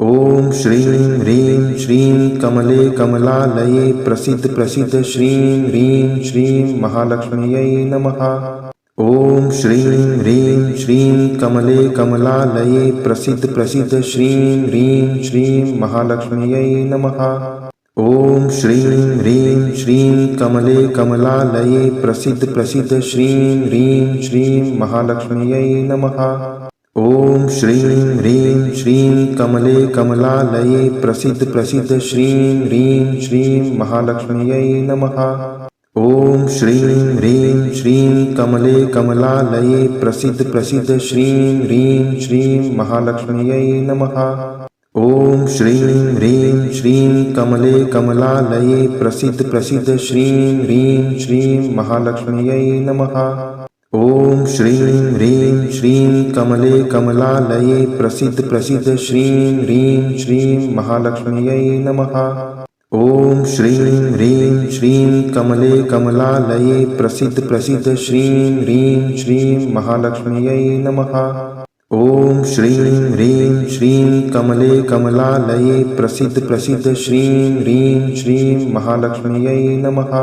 ओम श्रीं ह्रीं श्रीं कमले कमलालये प्रसीद प्रसीद श्रीं ह्रीं श्रीं महालक्ष्म्यै नमः। ओम श्रीं ह्रीं श्रीं कमले कमलालये प्रसीद प्रसीद श्रीं ह्रीं श्रीं महालक्ष्म्यै नमः। ओम श्रीं ह्रीं श्रीं कमले कमलालये प्रसीद प्रसीद श्रीं ह्रीं श्रीं महालक्ष्म्यै नमः। ओम श्रीं ह्रीं श्रीं कमले कमलालये प्रसीद प्रसीद श्रीं ह्रीं श्रीं महालक्ष्म्यै नमः। ओम श्रीं ह्रीं श्रीं कमले कमलालये प्रसीद प्रसीद श्रीं ह्रीं श्रीं महालक्ष्म्यै नमः। ओम श्रीं ह्रीं श्रीं कमले कमलालये प्रसीद प्रसीद श्रीं ह्रीं श्रीं महालक्ष्म्यै नमः। ओम श्रीं ह्रीं श्रीं कमले कमलालये प्रसीद प्रसीद श्रीं ह्रीं श्रीं महालक्ष्म्यै नमः। ओम श्रीं ह्रीं श्रीं कमले कमलालये प्रसीद प्रसीद श्रीं ह्रीं श्रीं महालक्ष्म्यै नमः। ओम श्रीं ह्रीं श्रीं कमले कमलालये प्रसीद प्रसीद श्रीं ह्रीं श्रीं महालक्ष्म्यै नमः।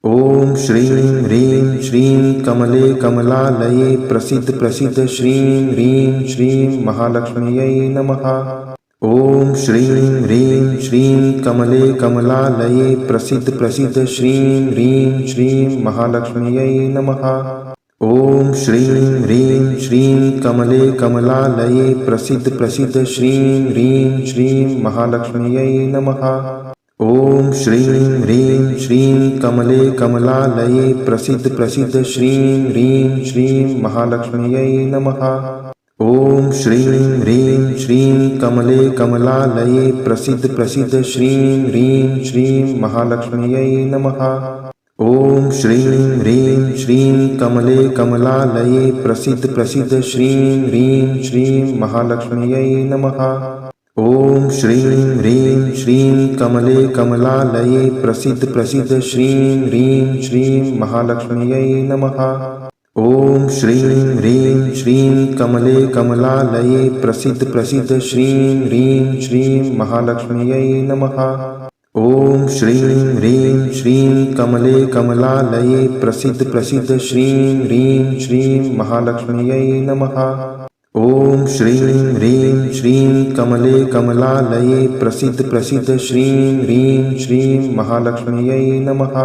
ओम श्रीं ह्रीं श्रीं कमले कमलालये प्रसीद प्रसीद श्रीं ह्रीं श्रीं महालक्ष्म्यै नमः। ओम श्रीं ह्रीं श्रीं कमले कमलालये प्रसीद प्रसीद श्रीं ह्रीं श्रीं महालक्ष्म्यै नमः। ओम श्रीं ह्रीं श्रीं कमले कमलालये प्रसीद प्रसीद श्रीं ह्रीं श्रीं महालक्ष्म्यै नमः। ओम श्रीं ह्रीं श्रीं कमले कमलालये प्रसीद प्रसीद श्रीं ह्रीं श्रीं महालक्ष्म्यै नमः। ओम श्रीं ह्रीं श्रीं कमले कमलालये प्रसीद प्रसीद श्रीं ह्रीं श्रीं महालक्ष्म्यै नमः। ओम श्रीं ह्रीं श्रीं कमले कमलालये प्रसीद प्रसीद श्रीं ह्रीं श्रीं महालक्ष्म्यै नमः। ओम श्रीं ह्रीं श्रीं कमले कमलालये प्रसीद प्रसीद श्रीं ह्रीं श्रीं महालक्ष्म्यै नमः। ओम श्रीं ह्रीं श्रीं कमले कमलालये प्रसीद प्रसीद श्रीं ह्रीं श्रीं महालक्ष्म्यै नमः। ओम श्रीं ह्रीं श्रीं कमले कमलालये प्रसीद प्रसीद श्रीं ह्रीं श्रीं महालक्ष्म्यै नमः। ओम श्रीं ह्रीं श्रीं कमले कमलालये प्रसीद प्रसीद श्रीं ह्रीं श्रीं महालक्ष्म्यै नमः।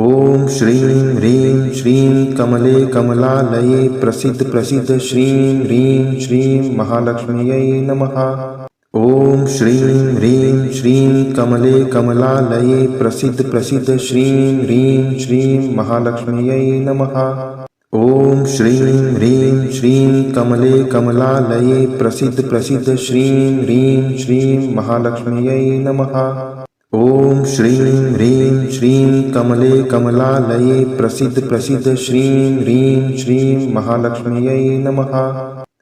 ओम श्रीं ह्रीं श्रीं कमले कमलालये प्रसीद प्रसीद श्रीं ह्रीं श्रीं महालक्ष्म्यै नमः। ओम श्रीं ह्रीं श्रीं कमले कमलालये प्रसीद प्रसीद श्रीं ह्रीं श्रीं महालक्ष्म्यै नमः। ओम श्रीं ह्रीं श्रीं कमले कमलालये प्रसीद प्रसीद श्रीं ह्रीं श्रीं महालक्ष्म्यै नमः। ओम श्रीं ह्रीं श्रीं कमले कमलालये प्रसीद प्रसीद श्रीं ह्रीं श्रीं महालक्ष्म्यै नमः।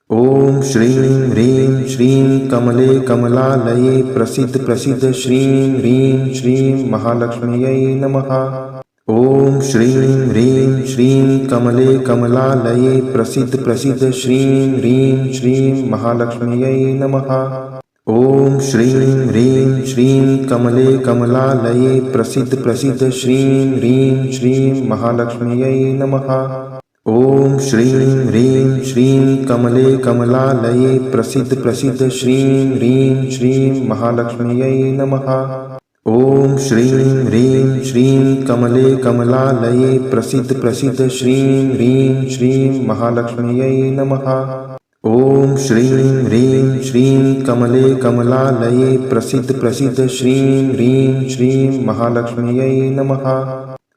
ओम श्रीं ह्रीं श्रीं कमले कमलालये प्रसीद प्रसीद श्रीं ह्रीं श्रीं महालक्ष्म्यै नमः। ओम श्रीं ह्रीं श्रीं कमले कमलालये प्रसीद प्रसीद श्रीं ह्रीं श्रीं महालक्ष्म्यै नमः। ओम श्रीं ह्रीं श्रीं कमले कमलालये प्रसीद प्रसीद श्रीं ह्रीं श्रीं महालक्ष्म्यै नमः। ओम श्रीं ह्रीं श्रीं कमले कमलालये प्रसीद प्रसीद श्रीं ह्रीं श्रीं महालक्ष्म्यै नमः। ओम श्रीं ह्रीं श्रीं कमले कमलालये प्रसीद प्रसीद श्रीं ह्रीं श्रीं महालक्ष्म्यै नमः। ओम श्रीं ह्रीं श्रीं कमले कमलालये प्रसीद प्रसीद श्रीं ह्रीं श्रीं महालक्ष्म्यै नमः।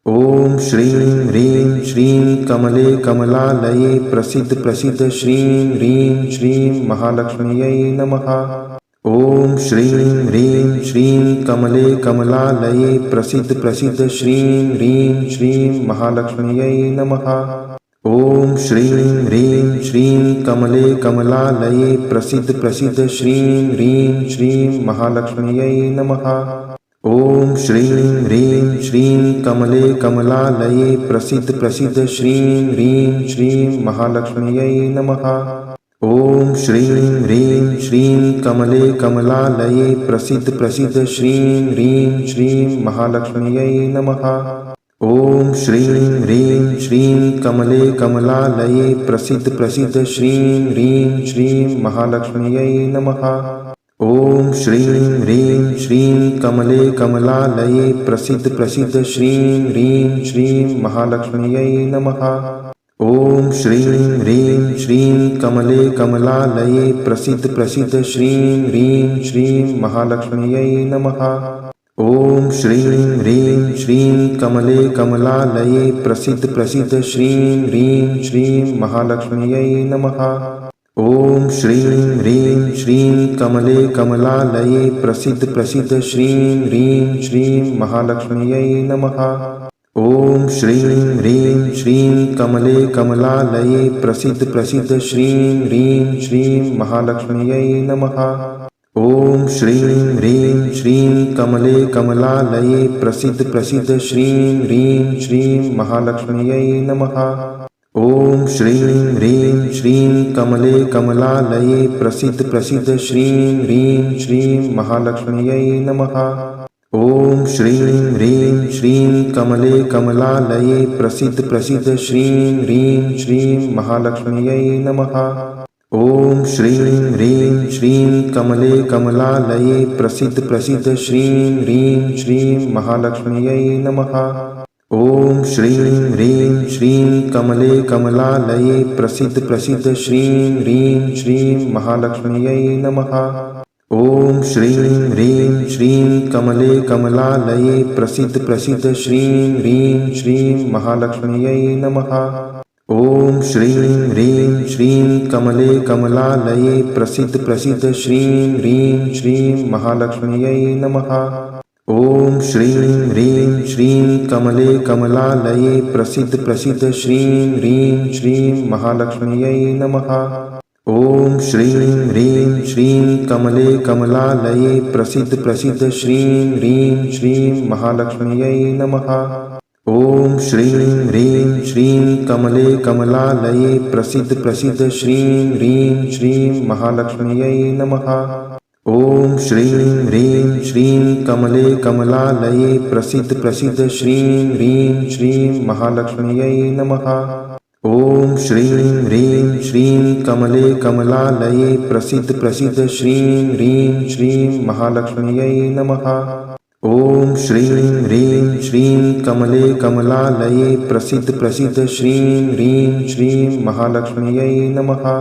ओम श्रीं ह्रीं श्रीं कमले कमलालये प्रसीद प्रसीद श्रीं ह्रीं श्रीं महालक्ष्म्यै नमः। ओम श्रीं ह्रीं श्रीं कमले कमलालये प्रसीद प्रसीद श्रीं ह्रीं श्रीं महालक्ष्म्यै नमः। ओम श्रीं ह्रीं श्रीं कमले कमलालये प्रसीद प्रसीद श्रीं ह्रीं श्रीं महालक्ष्म्यै नमः। ओम श्रीं ह्रीं श्रीं कमले कमलालये प्रसीद प्रसीद श्रीं ह्रीं श्रीं महालक्ष्म्यै नमः। ॐ श्रीं ह्रीं श्रीं कमले कमलालये प्रसीद प्रसीद श्रीं ह्रीं श्रीं महालक्ष्म्यै नमः। ॐ श्रीं ह्रीं श्रीं कमले कमलालये प्रसीद प्रसीद श्रीं ह्रीं श्रीं महालक्ष्म्यै नमः। ॐ श्रीं ह्रीं श्रीं कमले कमलालये प्रसीद प्रसीद श्रीं ह्रीं श्रीं महालक्ष्म्यै नमः। ॐ श्रीं ह्रीं श्रीं कमले कमलालये प्रसीद प्रसीद श्रीं ह्रीं श्रीं महालक्ष्म्यै नमः। ॐ श्रीं ह्रीं श्रीं कमले कमलालये प्रसीद प्रसीद श्रीं ह्रीं श्रीं महालक्ष्म्यै नमः। ॐ श्रीं ह्रीं श्रीं कमले कमलालये प्रसीद प्रसीद श्रीं ह्रीं श्रीं महालक्ष्म्यै नमः। ॐ श्रीं ह्रीं श्रीं कमले कमलालये प्रसीद प्रसीद श्रीं ह्रीं श्रीं महालक्ष्म्यै नमः। ॐ श्रीं ह्रीं श्रीं कमले कमलालये प्रसीद प्रसीद श्रीं ह्रीं श्रीं महालक्ष्म्यै नमः। ॐ श्रीं ह्रीं श्रीं कमले कमलालये प्रसीद प्रसीद श्रीं ह्रीं श्रीं महालक्ष्म्यै नमः। ॐ श्रीं ह्रीं श्रीं कमले कमलालये प्रसीद प्रसीद श्रीं ह्रीं श्रीं महालक्ष्म्यै नमः। ॐ श्रीं ह्रीं श्रीं कमले कमलालये प्रसीद प्रसीद श्रीं ह्रीं श्रीं महालक्ष्म्यै नमः। ॐ श्रीं ह्रीं श्रीं कमले कमलालये प्रसीद प्रसीद श्रीं ह्रीं श्रीं महालक्ष्म्यै नमः। ॐ श्रीं ह्रीं श्रीं कमले कमलालये प्रसीद प्रसीद श्रीं ह्रीं श्रीं महालक्ष्म्यै नमः। ॐ श्रीं ह्रीं श्रीं कमले कमलालये प्रसीद प्रसीद श्रीं ह्रीं श्रीं महालक्ष्म्यै नमः। ॐ श्रीं ह्रीं श्रीं कमले कमलालये प्रसीद प्रसीद श्रीं ह्रीं श्रीं महालक्ष्म्यै नमः। ॐ श्रीं ह्रीं श्रीं कमले कमलालये प्रसीद प्रसीद श्रीं ह्रीं श्रीं महालक्ष्म्यै नमः। ॐ श्रीं ह्रीं श्रीं कमले कमलालये प्रसीद प्रसीद श्रीं ह्रीं श्रीं महालक्ष्म्यै नमः। ॐ श्रीं ह्रीं श्रीं कमले कमलालये प्रसीद प्रसीद श्रीं ह्रीं श्रीं महालक्ष्म्यै नमः। ॐ श्रीं ह्रीं श्रीं कमले कमलालये प्रसीद प्रसीद श्रीं ह्रीं श्रीं महालक्ष्म्यै नमः। ॐ श्रीं ह्रीं श्रीं कमले कमलालये प्रसीद प्रसीद श्रीं ह्रीं श्रीं महालक्ष्म्यै नमः।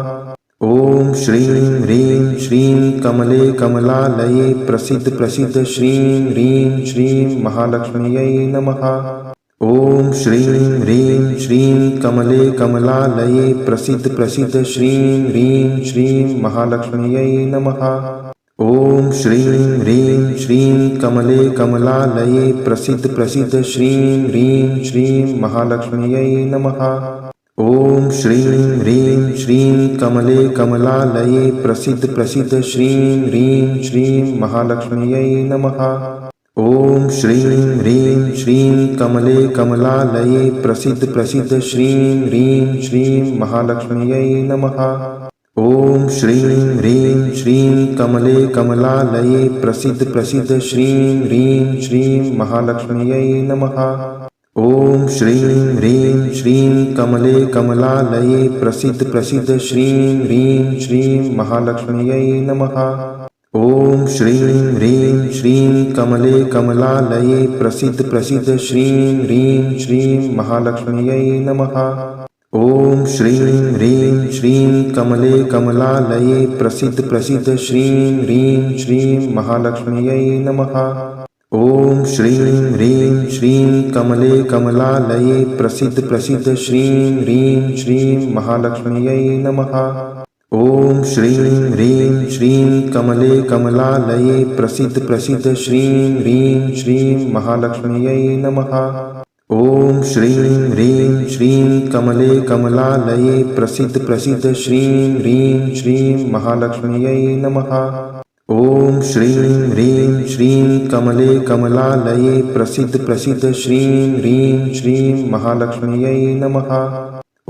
ॐ श्रीं ह्रीं श्रीं कमले कमलालये प्रसीद प्रसीद श्रीं ह्रीं श्रीं महालक्ष्म्यै नमः। ॐ श्रीं ह्रीं श्रीं कमले कमलालये प्रसीद प्रसीद श्रीं ह्रीं श्रीं महालक्ष्म्यै नमः। ॐ श्रीं ह्रीं श्रीं कमले कमलालये प्रसीद प्रसीद श्रीं ह्रीं श्रीं महालक्ष्म्यै नमः। ॐ श्रीं ह्रीं श्रीं कमले कमलालये प्रसीद प्रसीद श्रीं ह्रीं श्रीं महालक्ष्म्यै नमः। ॐ श्रीं ह्रीं श्रीं कमले कमलालये प्रसीद प्रसीद श्रीं ह्रीं श्रीं महालक्ष्म्यै नमः। ॐ श्रीं ह्रीं श्रीं कमले कमलालये प्रसीद प्रसीद श्रीं ह्रीं श्रीं महालक्ष्म्यै नमः। ॐ श्रीं ह्रीं श्रीं कमले कमलालये प्रसीद प्रसीद श्रीं ह्रीं श्रीं महालक्ष्म्यै नमः। ॐ श्रीं ह्रीं श्रीं कमले कमलालये प्रसीद प्रसीद श्रीं ह्रीं श्रीं महालक्ष्म्यै नमः। ॐ श्रीं ह्रीं श्रीं कमले कमलालये प्रसीद प्रसीद श्रीं ह्रीं श्रीं महालक्ष्म्यै नमः। ॐ श्रीं ह्रीं श्रीं कमले कमलालये प्रसीद प्रसीद श्रीं ह्रीं श्रीं महालक्ष्म्यै नमः। ॐ श्रीं ह्रीं श्रीं कमले कमलालये प्रसीद प्रसीद श्रीं ह्रीं श्रीं महालक्ष्म्यै नमः। ॐ श्रीं ह्रीं श्रीं कमले कमलालये प्रसीद प्रसीद श्रीं ह्रीं श्रीं महालक्ष्म्यै नमः। ॐ श्रीं ह्रीं श्रीं कमले कमलालये प्रसीद प्रसीद श्रीं ह्रीं श्रीं महालक्ष्म्यै नमः।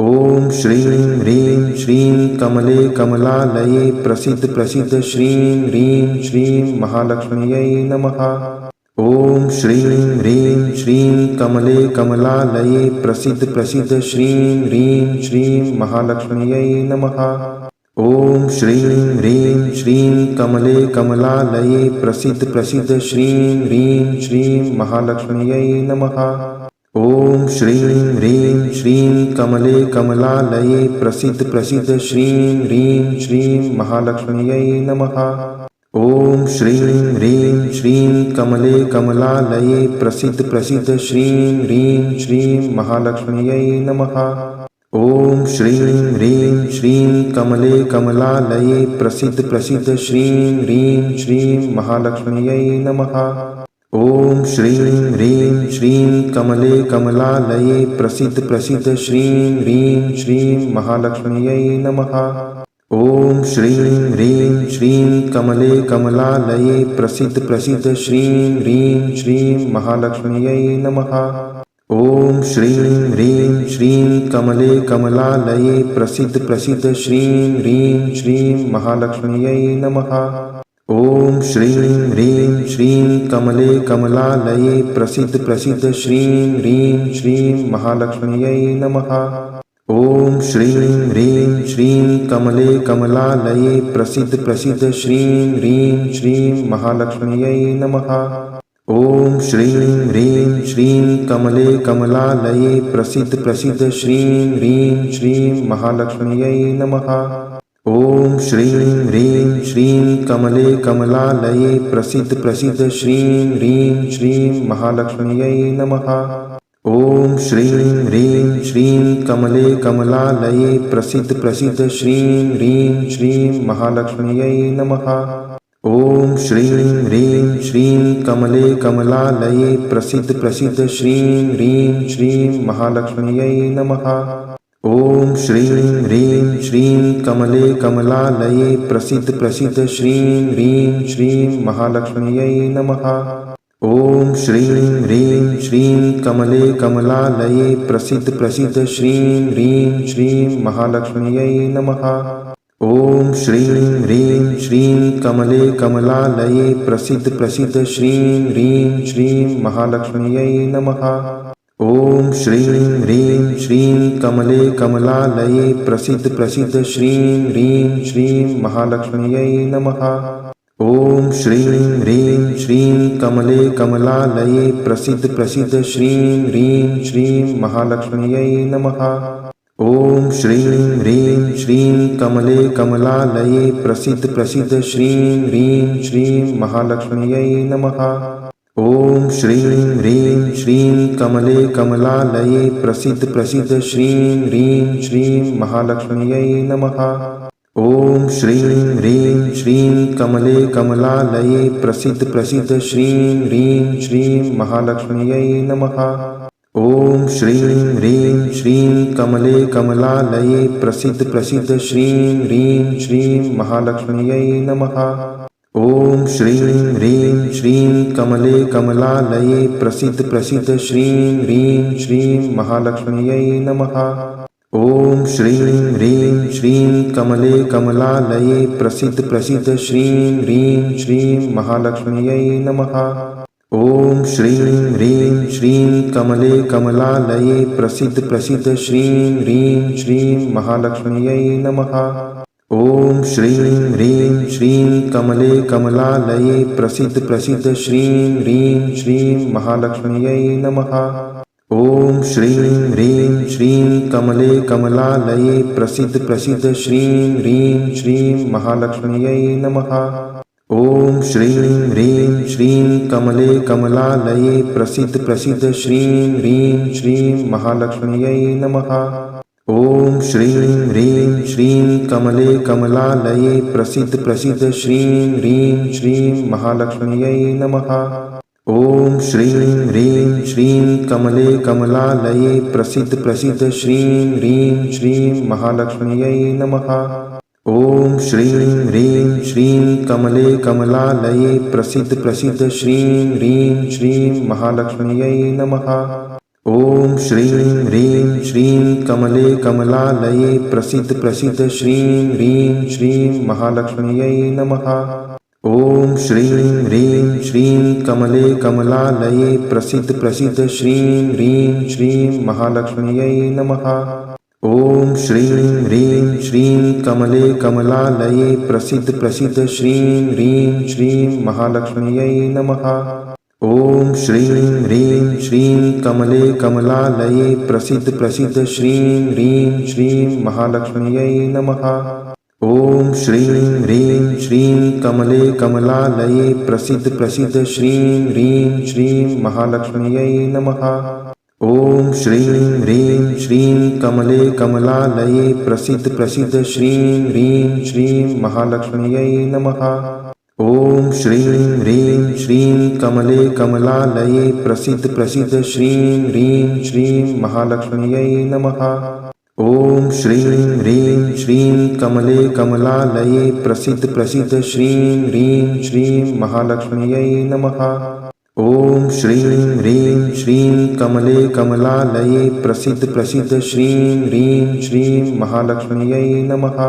ॐ श्रीं ह्रीं श्रीं कमले कमलालये प्रसीद प्रसीद श्रीं ह्रीं श्रीं महालक्ष्म्यै नमः। ॐ श्रीं ह्रीं श्रीं कमले कमलालये प्रसीद प्रसीद श्रीं ह्रीं श्रीं महालक्ष्म्यै नमः। ॐ श्रीं ह्रीं श्रीं कमले कमलालये प्रसीद प्रसीद श्रीं ह्रीं श्रीं महालक्ष्म्यै नमः। ॐ श्रीं ह्रीं श्रीं कमले कमलालये प्रसीद प्रसीद श्रीं ह्रीं श्रीं महालक्ष्म्यै नमः। ॐ श्रीं ह्रीं श्रीं कमले कमलालये प्रसीद प्रसीद श्रीं ह्रीं श्रीं महालक्ष्म्यै नमः। ॐ श्रीं ह्रीं श्रीं कमले कमलालये प्रसीद प्रसीद श्रीं ह्रीं श्रीं महालक्ष्म्यै नमः। ॐ श्रीं ह्रीं श्रीं कमले कमलालये प्रसीद प्रसीद श्रीं ह्रीं श्रीं महालक्ष्म्यै नमः। ॐ श्रीं ह्रीं श्रीं कमले कमलालये प्रसीद प्रसीद श्रीं ह्रीं श्रीं महालक्ष्म्यै नमः। ॐ श्रीं ह्रीं श्रीं कमले कमलालये प्रसीद प्रसीद श्रीं ह्रीं श्रीं महालक्ष्म्यै नमः। ॐ श्रीं ह्रीं श्रीं कमले कमलालये प्रसीद प्रसीद श्रीं ह्रीं श्रीं महालक्ष्म्यै नमः। ॐ श्रीं ह्रीं श्रीं कमले कमलालये प्रसीद प्रसीद श्रीं ह्रीं श्रीं महालक्ष्म्यै नमः। ॐ श्रीं ह्रीं श्रीं कमले कमलालये प्रसीद प्रसीद श्रीं ह्रीं श्रीं महालक्ष्म्यै नमः। ॐ श्रीं ह्रीं श्रीं कमले कमलालये प्रसीद प्रसीद श्रीं ह्रीं श्रीं महालक्ष्म्यै नमः। ॐ श्रीं ह्रीं श्रीं कमले कमलालये प्रसीद प्रसीद श्रीं ह्रीं श्रीं महालक्ष्म्यै नमः। ॐ श्रीं ह्रीं श्रीं कमले कमलालये प्रसीद प्रसीद श्रीं ह्रीं श्रीं महालक्ष्म्यै नमः। ॐ श्रीं ह्रीं श्रीं कमले कमलालये प्रसीद प्रसीद श्रीं ह्रीं श्रीं महालक्ष्म्यै नमः। ॐ श्रीं ह्रीं श्रीं कमले कमलालये प्रसीद प्रसीद श्रीं ह्रीं श्रीं महालक्ष्म्यै नमः। ॐ श्रीं ह्रीं श्रीं कमले कमलालये प्रसीद प्रसीद श्रीं ह्रीं श्रीं महालक्ष्म्यै नमः। ॐ श्रीं ह्रीं श्रीं कमले कमलालये प्रसीद प्रसीद श्रीं ह्रीं श्रीं महालक्ष्म्यै नमः। ॐ श्रीं ह्रीं श्रीं कमले कमलालये प्रसीद प्रसीद श्रीं ह्रीं श्रीं महालक्ष्म्यै नमः। ॐ श्रीं ह्रीं श्रीं कमले कमलालये प्रसीद प्रसीद श्रीं ह्रीं श्रीं महालक्ष्म्यै नमः। ॐ श्रीं ह्रीं श्रीं कमले कमलालये प्रसीद प्रसीद श्रीं ह्रीं श्रीं महालक्ष्म्यै नमः। ॐ श्रीं ह्रीं श्रीं कमले कमलालये प्रसीद प्रसीद श्रीं ह्रीं श्रीं महालक्ष्म्यै नमः। ॐ श्रीं ह्रीं श्रीं कमले कमलालये प्रसीद प्रसीद श्रीं ह्रीं श्रीं महालक्ष्म्यै नमः। ॐ श्रीं ह्रीं श्रीं कमले कमलालये प्रसीद प्रसीद श्रीं ह्रीं श्रीं महालक्ष्म्यै नमः। ॐ श्रीं ह्रीं श्रीं कमले कमलालये प्रसीद प्रसीद श्रीं ह्रीं श्रीं महालक्ष्म्यै नमः। ॐ श्रीं ह्रीं श्रीं कमले कमलालये प्रसीद प्रसीद श्रीं ह्रीं श्रीं महालक्ष्म्यै नमः। ॐ श्रीं ह्रीं श्रीं कमले कमलालये प्रसीद प्रसीद श्रीं ह्रीं श्रीं महालक्ष्म्यै नमः। ॐ श्रीं ह्रीं श्रीं कमले कमलालये प्रसीद प्रसीद श्रीं ह्रीं श्रीं महालक्ष्म्यै नमः। ॐ श्रीं ह्रीं श्रीं कमले कमलालये प्रसीद प्रसीद श्रीं ह्रीं श्रीं महालक्ष्म्यै नमः। ॐ श्रीं ह्रीं श्रीं कमले कमलालये प्रसीद प्रसीद श्रीं ह्रीं श्रीं महालक्ष्म्यै नमः। ॐ श्रीं ह्रीं श्रीं कमले कमलालये प्रसीद प्रसीद श्रीं ह्रीं श्रीं महालक्ष्म्यै नमः। ॐ श्रीं ह्रीं श्रीं कमले कमलालये प्रसीद प्रसीद श्रीं ह्रीं श्रीं महालक्ष्म्यै नमः। ॐ श्रीं ह्रीं श्रीं कमले कमलालये प्रसीद प्रसीद श्रीं ह्रीं श्रीं महालक्ष्म्यै नमः। ॐ श्रीं ह्रीं श्रीं कमले कमलालये प्रसीद प्रसीद श्रीं ह्रीं श्रीं महालक्ष्म्यै नमः। ॐ श्रीं ह्रीं श्रीं कमले कमलालये प्रसीद प्रसीद श्रीं ह्रीं श्रीं महालक्ष्म्यै नमः। ॐ श्रीं ह्रीं श्रीं कमले कमलालये प्रसीद प्रसीद श्रीं ह्रीं श्रीं महालक्ष्म्यै नमः। ॐ श्रीं ह्रीं श्रीं कमले कमलालये प्रसीद प्रसीद श्रीं ह्रीं श्रीं महालक्ष्म्यै नमः। ॐ श्रीं ह्रीं श्रीं कमले कमलालये प्रसीद प्रसीद श्रीं ह्रीं श्रीं महालक्ष्म्यै नमः। ॐ श्रीं ह्रीं श्रीं कमले कमलालये प्रसीद प्रसीद श्रीं ह्रीं श्रीं महालक्ष्म्यै नमः। ॐ श्रीं ह्रीं श्रीं कमले कमलालये प्रसीद प्रसीद श्रीं ह्रीं श्रीं महालक्ष्म्यै नमः। ॐ श्रीं ह्रीं श्रीं कमले कमलालये प्रसीद प्रसीद श्रीं ह्रीं श्रीं महालक्ष्म्यै नमः।